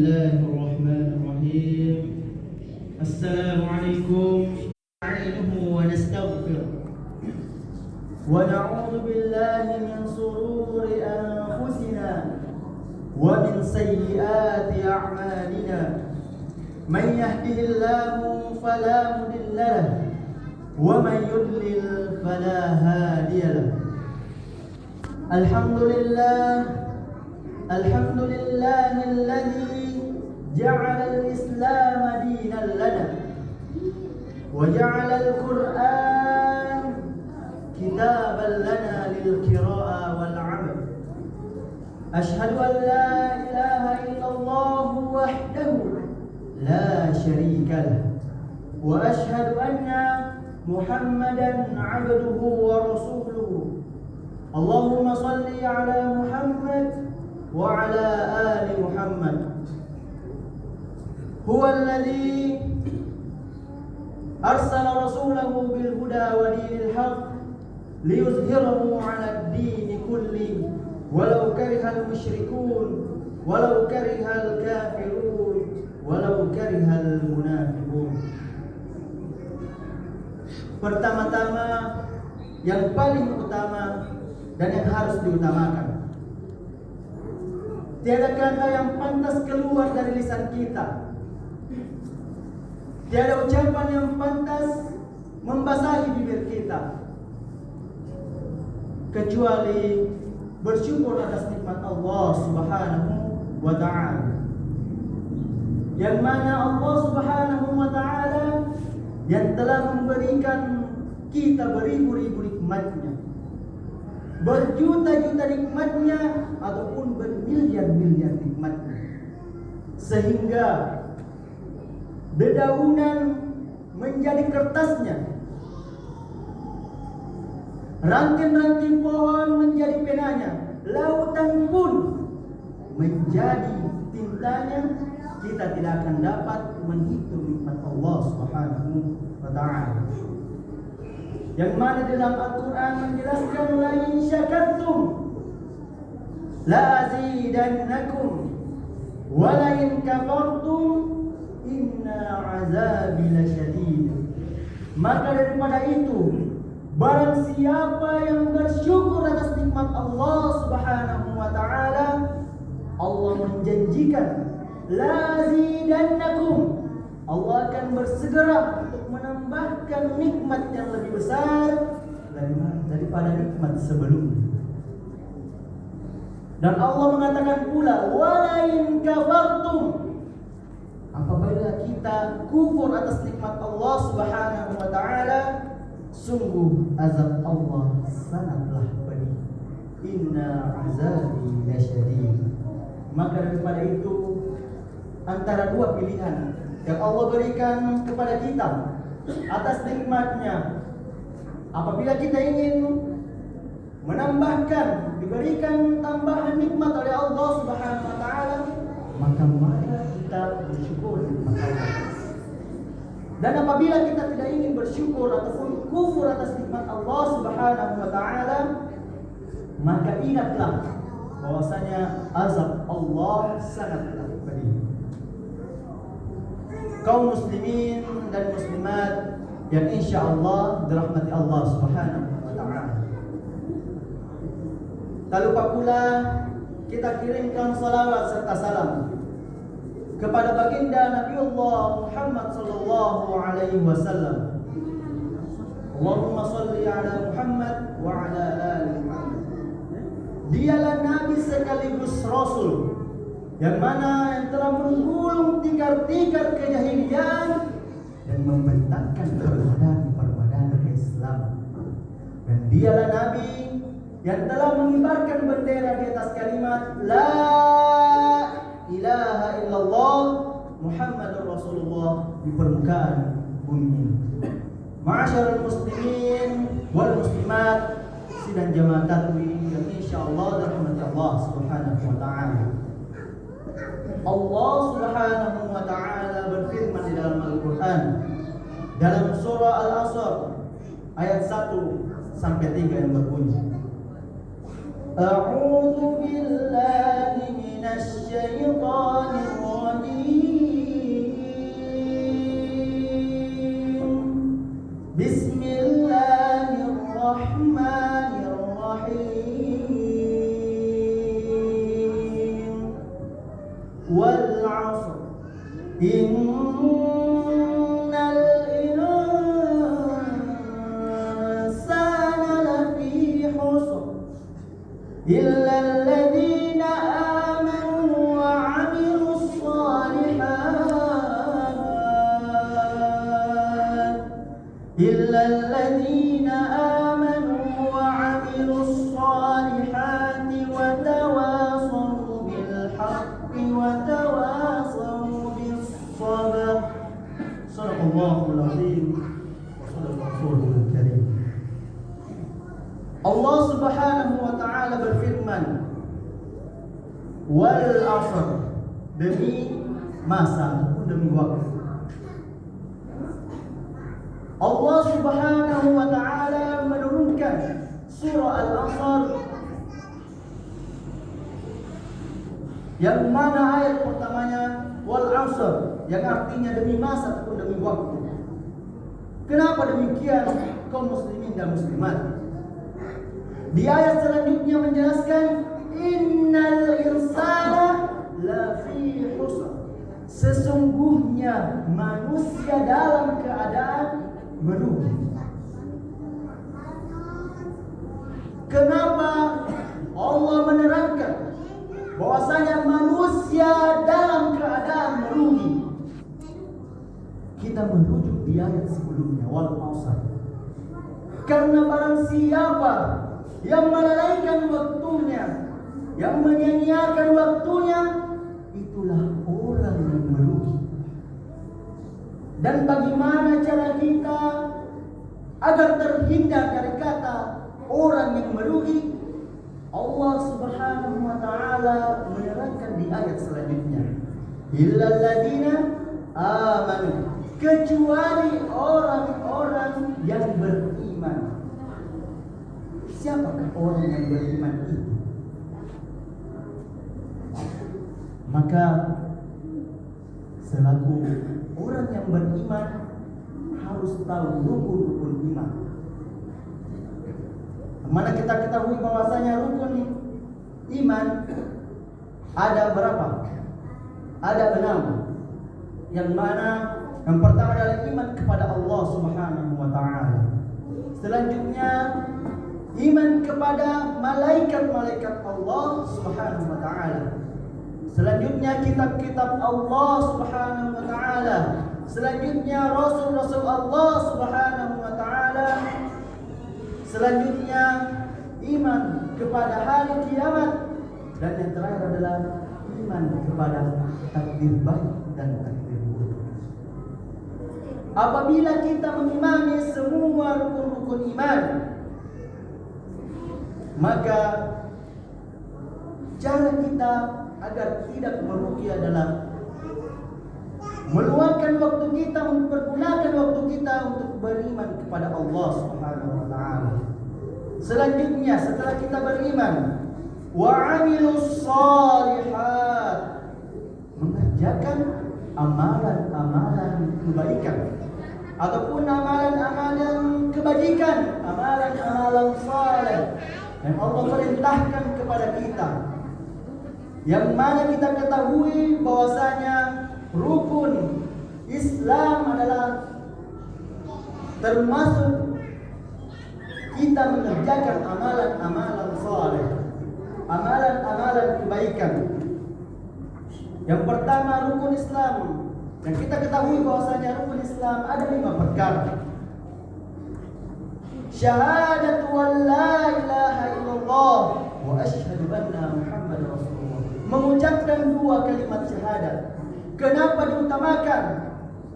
الله الرحمن الرحيم. السلام عليكم نستعينه ونستغفره ونعوذ بالله من شرور أنفسنا ومن سيئات أعمالنا من يهده الله فلا مضل له ومن يضلل فلا هادي له. الحمد لله الذي جعل الإسلام دينا لنا وجعل القرآن كتابا لنا للقراءة والعمل. أشهد أن لا إله إلا الله وحده لا شريك له وأشهد أن محمدا عبده ورسوله. اللهم صل على محمد وعلى آل محمد. هو الذي أرسل رسوله بالهدى ودين الحق ليظهره على الدين كله ولو كره المشركون ولو كره الكافرون ولو كره المنافقون. Pertama-tama, yang paling utama dan yang harus diutamakan, tiada kata yang pantas keluar dari lisan kita, tiada ucapan yang pantas membasahi bibir kita, kecuali bersyukur atas nikmat Allah Subhanahu wa ta'ala, yang mana Allah Subhanahu wa ta'ala yang telah memberikan kita beribu-ribu nikmatnya, berjuta-juta nikmatnya ataupun bermiliar-miliar nikmatnya, sehingga dedaunan menjadi kertasnya, ranting-ranting pohon menjadi penanya, lautan pun menjadi tintanya. Kita tidak akan dapat menghitung nikmat Allah Subhanahu wa ta'ala, yang mana dalam Al-Quran menjelaskan, la in syakartum la azidannakum wa la in kafartum inna azabi lasyadid. Maka daripada itu, barang siapa yang bersyukur atas nikmat Allah Subhanahu wa ta'ala, Allah menjanjikan, la azidannakum, Allah akan bersegera untuk menambahkan nikmat yang lebih besar daripada nikmat sebelumnya. Dan Allah mengatakan pula, walain kafartum, apabila kita kufur atas nikmat Allah Subhanahu wa ta'ala, sungguh azab Allah sangatlah pedih. Inna azabi lasyadid. Maka daripada itu, antara dua pilihan yang Allah berikan kepada kita atas nikmatnya, apabila kita ingin menambahkan, diberikan tambahan nikmat oleh Allah Subhanahu wa ta'ala, maka mari kita bersyukur nikmat Allah. Dan apabila kita tidak ingin bersyukur ataupun kufur atas nikmat Allah Subhanahu wa ta'ala, maka ingatlah bahwasanya azab Allah sangatlah pedih. Kaum muslimin dan muslimat yang insyaallah dirahmati Allah Subhanahu wa ta'ala, tak lupa pula kita kirimkan salawat serta salam kepada baginda Nabiullah Muhammad sallallahu alaihi wasallam. Allahumma shalli ala Muhammad wa ala ali Muhammad. Dialah nabi sekaligus rasul, yang mana yang telah menggulung tikar-tikar kejahilian dan membentangkan perbadan Islam. Dan dialah nabi yang telah mengibarkan bendera di atas kalimat la ilaha illallah Muhammadur Rasulullah di permukaan bumi. Ma'asyiral muslimin wal muslimat, sidang jamaah tarawih yang insyaallah dirahmati Allah Subhanahu wa ta'ala. Allah Subhanahu wa ta'ala berfirman di dalam Al-Quran, dalam surah Al-Asr ayat 1 sampai 3 yang berbunyi, A'udzu billahi minasy syaithanir rajim. wal 'ashr innal insana lafi khusr illa alladhina amanu wa 'amilus shalihat illa alladhina amanu wa 'amilus shalihati wa tawasaw bil haqqi wa tawasaw bis sabr. Shadaqallahul azim wa shadaqal rasulul karim. Allah Subhanahu wa taala berfirman, wal 'ashr, demi masa ataupun demi waktu. Allah Subhanahu wa taala menurunkan surah Al-Asr yang mana ayat pertamanya wal 'ashr yang artinya demi masa ataupun demi waktu. Kenapa demikian kaum muslimin dan muslimat? Di ayat selanjutnya menjelaskan innal insana lafi khusr. Sesungguhnya manusia dalam keadaan merugi. Kenapa Allah menerangkan bahwasanya manusia dalam keadaan merugi? Kita merujuk di ayat sebelumnya wal 'ashr. Karena barang siapa yang melalaikan waktunya, yang menyia-nyiakan waktunya, itulah orang yang merugi. Dan bagaimana cara kita agar terhindar dari kata orang yang merugi? Allah Subhanahu wa taala menerangkan di ayat selanjutnya, illal ladzina amanu, kecuali orang-orang yang beriman. Siapakah orang yang beriman itu? Maka selaku orang yang beriman harus tahu rukun-rukun iman. Mana kita ketahui bahwasanya rukun iman ada berapa? Ada 6. Yang mana yang pertama adalah iman kepada Allah Subhanahu wa taala. Selanjutnya iman kepada malaikat-malaikat Allah Subhanahu wa taala. Selanjutnya kitab-kitab Allah Subhanahu wa taala. Selanjutnya rasul-rasul Allah Subhanahu wa taala. Selanjutnya iman kepada hari kiamat, dan yang terakhir adalah iman kepada takdir baik dan takdir buruk. Apabila kita mengimani semua rukun-rukun iman, maka cara kita agar tidak merugi adalah meluangkan waktu kita, mempergunakan waktu kita untuk beriman kepada Allah Subhanahu wa taala. Selanjutnya setelah kita beriman, wa 'amilus shalihat, mengerjakan amalan-amalan kebaikan ataupun amalan-amalan kebajikan, amalan-amalan saleh yang Allah perintahkan kepada kita. Yang mana kita ketahui bahwasanya rukun Islam adalah termasuk kita mengerjakan amalan-amalan saleh, amalan-amalan kebaikan. Yang pertama rukun Islam, dan kita ketahui bahwasanya rukun Islam ada 5 perkara. Syahadatu an la ilaha illallah wa asyhadu anna Muhammadar Rasulullah. Mengucapkan 2 kalimat syahadat. Kenapa diutamakan,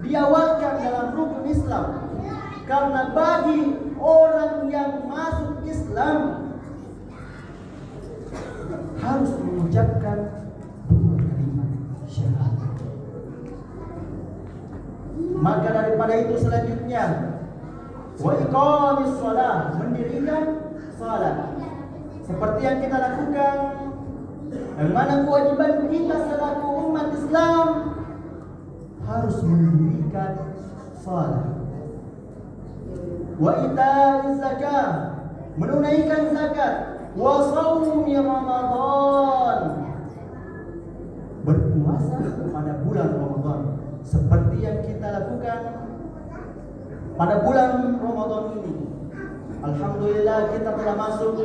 diawalkan dalam rukun Islam? Karena bagi orang yang masuk Islam harus mengucapkan 2 kalimat syahadat. Maka daripada itu selanjutnya wa iqamis shalah, mendirikan salat. Seperti yang kita lakukan, yang mana kewajiban kita selaku umat Islam harus mendirikan salat. Wa ita'iz zakah, menunaikan zakat. Wa shaumi Ramadan, berpuasa berpuasa pada bulan Ramadan seperti yang kita lakukan pada bulan Ramadan ini. Alhamdulillah kita telah masuk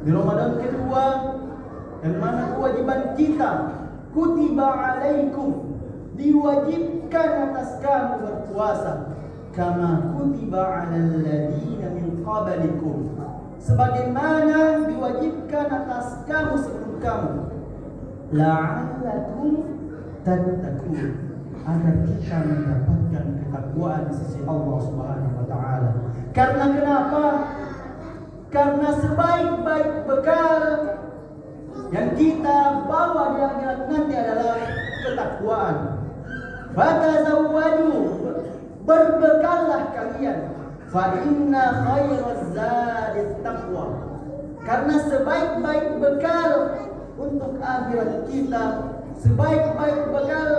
di Ramadan kedua, dan mana kewajiban kita, kutiba alaikum, diwajibkan atas kamu berpuasa, kama kutiba alal ladina min qablikum, sebagaimana diwajibkan atas kamu sebelum kamu, la'allakum tattaqun, agar kita mendapatkan ketakwaan di sisi Allah Subhanahu wa taala. Karena kenapa? Karena sebaik-baik bekal yang kita bawa di akhirat nanti adalah ketakwaan. Fatazawwaju, berbekallah kalian, fa inna khairaz zadit taqwa, karena sebaik-baik bekal untuk akhirat kita, sebaik-baik bekal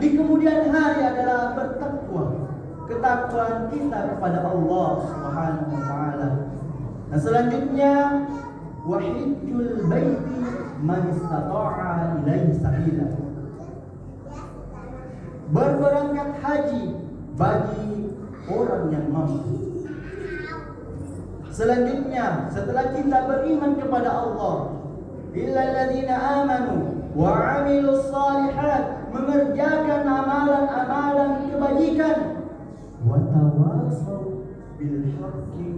di kemudian hari adalah bertakwa, ketakwaan kita kepada Allah Subhanahu wa taala. Dan selanjutnya, wahidul baiti man istata'a ilaihi sabila, berberangkat haji bagi orang yang mampu. Selanjutnya, setelah kita beriman kepada Allah, illal ladzina amanu wa 'amilus shalihat, mengerjakan amalan-amalan kebajikan, wa tawasau bil haqqi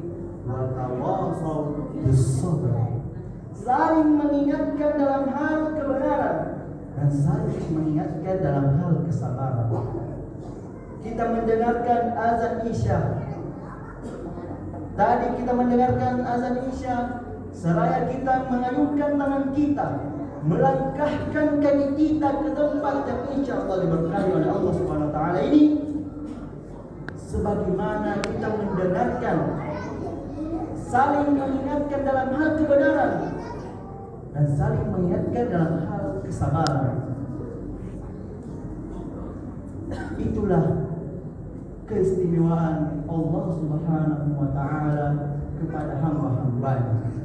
wa tawasau bis sabr, saling mengingatkan dalam hal kebenaran dan saling mengingatkan dalam hal kesabaran. Kita mendengarkan azan Isya. Tadi kita mendengarkan azan Isya, seraya kita mengayunkan tangan kita, melangkahkan kaki kita ke tempat yang insyaallah diberkahi oleh Allah Subhanahu wa taala ini, sebagaimana kita mendengarkan, saling mengingatkan dalam hal kebenaran dan saling mengingatkan dalam hal kesabaran. Itulah keistimewaan Allah Subhanahu wa taala kepada hamba-hambanya.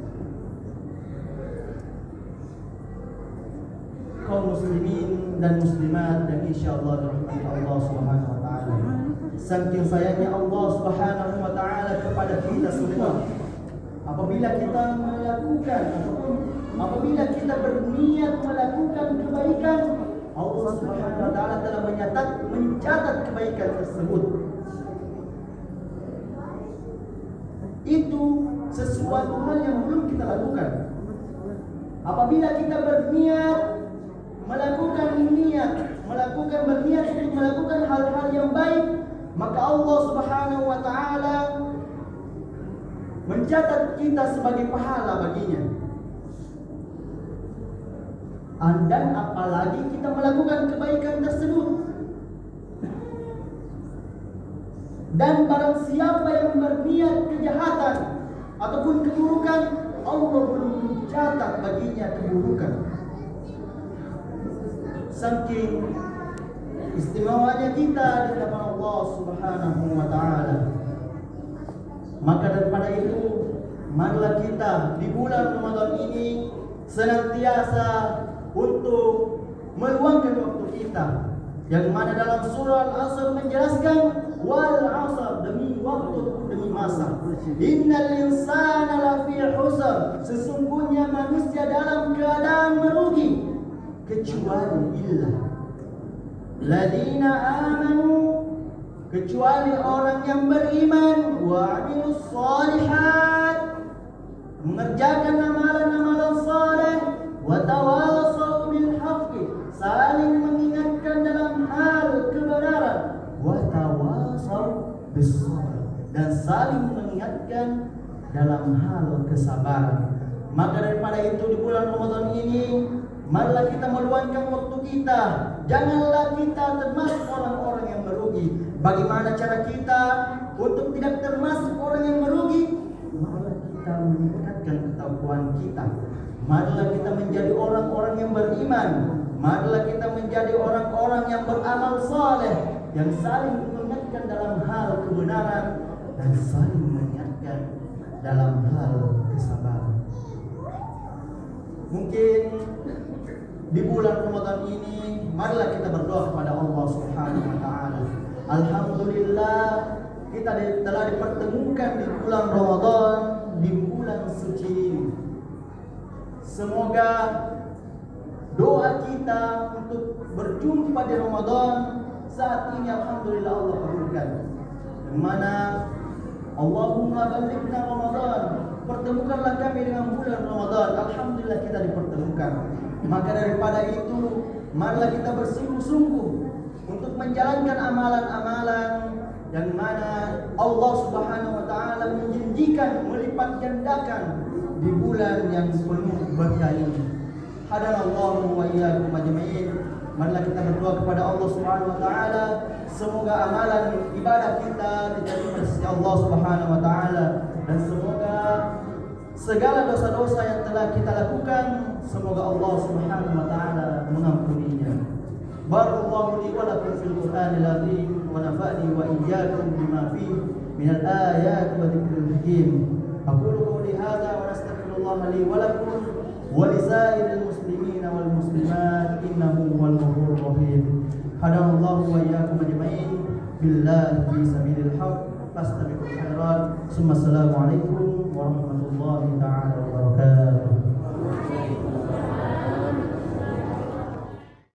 Kaum muslimin dan muslimat dan insyaallah dirahmati Allah Subhanahu wa taala. Saking sayangnya Allah Subhanahu wa taala kepada kita semua, apabila kita melakukan ataupun apabila kita berniat melakukan kebaikan, Allah Subhanahu wa taala telah mencatat kebaikan tersebut. Itu sesuatu hal yang belum kita lakukan. Apabila kita berniat berniat untuk melakukan hal-hal yang baik, maka Allah Subhanahu wa taala mencatat kita sebagai pahala baginya. Dan apalagi kita melakukan kebaikan tersebut. Dan barang siapa yang berniat kejahatan ataupun keburukan, Allah belum mencatat baginya keburukan. Saking istimewanya kita di hadapan Allah Subhanahu wa taala. Maka daripada itu, marilah kita di bulan Ramadan ini senantiasa untuk meluangkan waktu kita, yang mana dalam surah Al-Asr menjelaskan wal 'asr, demi waktu demi masa. Innal insana lafi khusr, sesungguhnya manusia dalam keadaan merugi kecuali illa ladina amanu, kecuali orang yang beriman, wa 'amilus shalihat, mengerjakan amalan-amalan saleh, wa tawasau bil haqqi, saling mengingatkan dalam hal kebenaran, wa tawasau bis sabr, dan saling mengingatkan dalam hal kesabaran. Maka daripada itu di bulan Ramadan ini, marilah kita meluangkan waktu kita. Janganlah kita termasuk orang-orang yang merugi. Bagaimana cara kita untuk tidak termasuk orang yang merugi? Marilah kita meningkatkan ketakwaan kita. Marilah kita menjadi orang-orang yang beriman. Marilah kita menjadi orang-orang yang beramal saleh, yang saling mengingatkan dalam hal kebenaran dan saling mengingatkan dalam hal kesabaran. Mungkin di bulan Ramadan ini, marilah kita berdoa kepada Allah Subhanahu wa taala. Alhamdulillah, kita telah dipertemukan di bulan Ramadan, di bulan suci ini. Semoga doa kita untuk berjumpa di Ramadan saat ini alhamdulillah Allah kabulkan. Yang mana Allahumma balighna Ramadan, pertemukanlah kami dengan bulan Ramadan. Alhamdulillah kita dipertemukan. Maka daripada itu, marilah kita bersungguh-sungguh untuk menjalankan amalan-amalan yang mana Allah Subhanahu wa taala menjanjikan melipat gandakan di bulan yang penuh berkah ini. Hadanallahu wa iyyakum ajma'in. Marilah kita berdoa kepada Allah Subhanahu wa taala, semoga amalan ibadah kita diterima di sisi Allah Subhanahu wa taala, dan semoga segala dosa-dosa yang telah kita lakukan, semoga Allah Subhanahu wa taala mengampuninya. Barakallahu li wa lakum fil Qur'anil azim wa nafa'ni wa iyyakum bima fihi minal ayati wa dzikril hakim. Aqulu qawli hadza wa astaghfirullah li wa lakum wa lisairil muslimin wal muslimat innahu huwal ghafurur rahim. Hadanallahu wa iyyakum ajma'in billahi fi sabilil haqq. Fastabiqul khairat. Assalamualaikum warahmatullahi taala wabarakatuh.